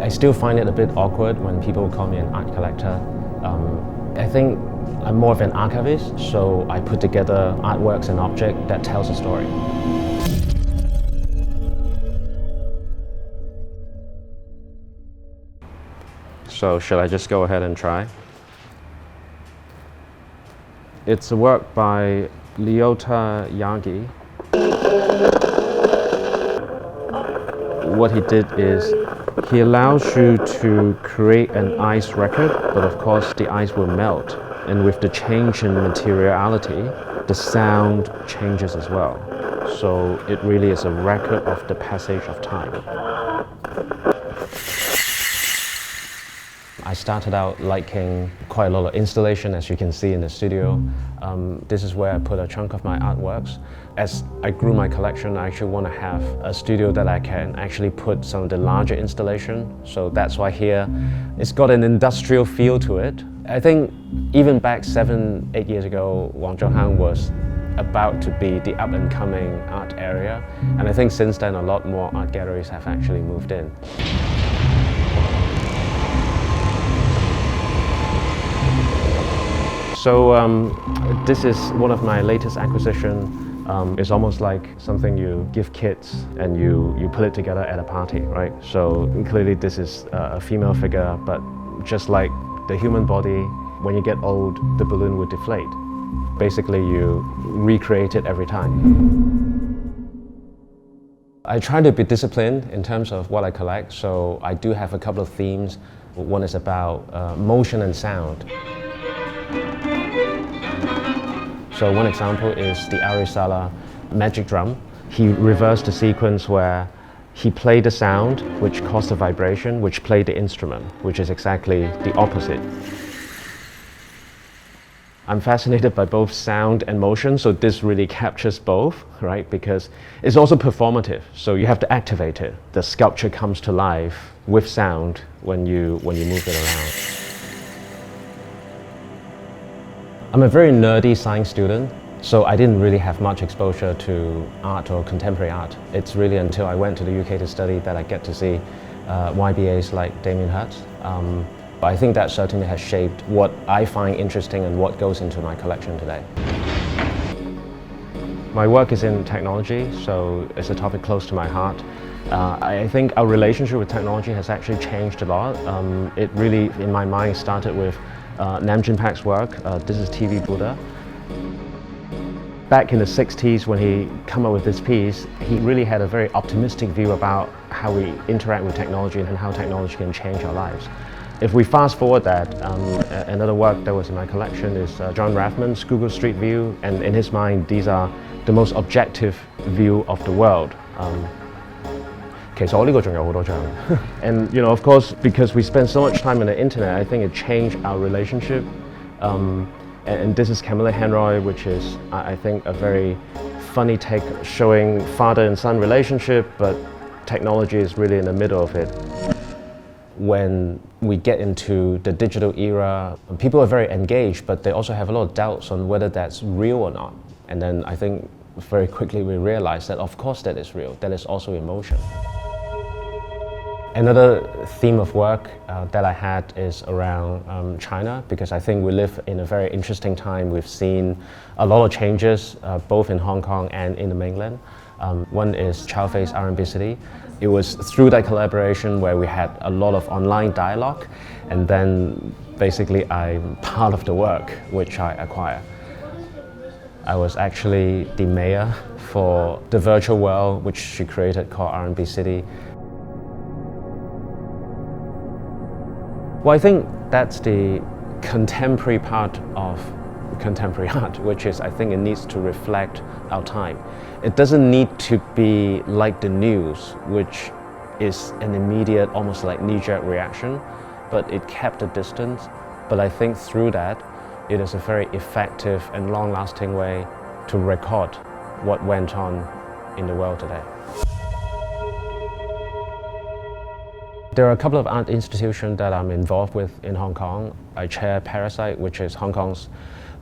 I still find it a bit awkward when people call me an art collector. I think I'm more of an archivist, so I put together artworks and objects that tells a story. So should I just go ahead and try? It's a work by Lyota Yagi. What he did is he allows you to create an ice record, but of course the ice will melt. And with the change in materiality, the sound changes as well. So it really is a record of the passage of time. I started out liking quite a lot of installation, as you can see in the studio. This is where I put a chunk of my artworks. As I grew my collection, I actually want to have a studio that I can actually put some of the larger installation. So that's why here, it's got an industrial feel to it. I think even back 7-8 years ago, Wong Chuk Hang was about to be the up-and-coming art area. And I think since then, a lot more art galleries have actually moved in. So this is one of my latest acquisitions. It's almost like something you give kids and you put it together at a party, right? So clearly this is a female figure, but just like the human body, when you get old, the balloon would deflate. Basically, you recreate it every time. I try to be disciplined in terms of what I collect, so I do have a couple of themes. One is about motion and sound. So one example is the Anri Sala magic drum. He reversed the sequence where he played the sound, which caused the vibration, which played the instrument, which is exactly the opposite. I'm fascinated by both sound and motion, so this really captures both, right? Because it's also performative, so you have to activate it. The sculpture comes to life with sound when you move it around. I'm a very nerdy science student, so I didn't really have much exposure to art or contemporary art. It's really until I went to the UK to study that I get to see YBAs like Damien Hirst. But I think that certainly has shaped what I find interesting and what goes into my collection today. My work is in technology, so it's a topic close to my heart. I think our relationship with technology has actually changed a lot. It really, in my mind, started with Nam June Pak's work. This is TV Buddha. Back in the 60s when he came up with this piece, he really had a very optimistic view about how we interact with technology and how technology can change our lives. If we fast forward that, another work that was in my collection is John Rafman's Google Street View, and in his mind these are the most objective view of the world. And you know, of course, because we spend so much time on the internet, I think it changed our relationship. And this is Camille Henrot, which is, I think, a very funny take showing father and son relationship, but technology is really in the middle of it. When we get into the digital era, people are very engaged, but they also have a lot of doubts on whether that's real or not. And then I think very quickly we realize that of course that is real, that is also emotion. Another theme of work that I had is around China, because I think we live in a very interesting time. We've seen a lot of changes, both in Hong Kong and in the mainland. One is Cao Fei's RMB City. It was through that collaboration where we had a lot of online dialogue, and then basically I'm part of the work which I acquire. I was actually the mayor for the virtual world which she created called RMB City. Well, I think that's the contemporary part of contemporary art, which is I think it needs to reflect our time. It doesn't need to be like the news, which is an immediate, almost like knee-jerk reaction, but it kept a distance. But I think through that, it is a very effective and long-lasting way to record what went on in the world today. There are a couple of art institutions that I'm involved with in Hong Kong. I chair Parasite, which is Hong Kong's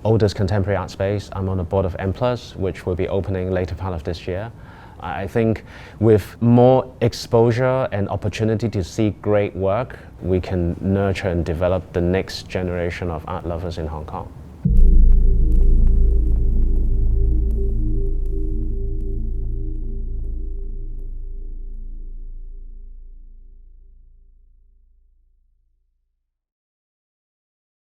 oldest contemporary art space. I'm on the board of M+, which will be opening later part of this year. I think with more exposure and opportunity to see great work, we can nurture and develop the next generation of art lovers in Hong Kong.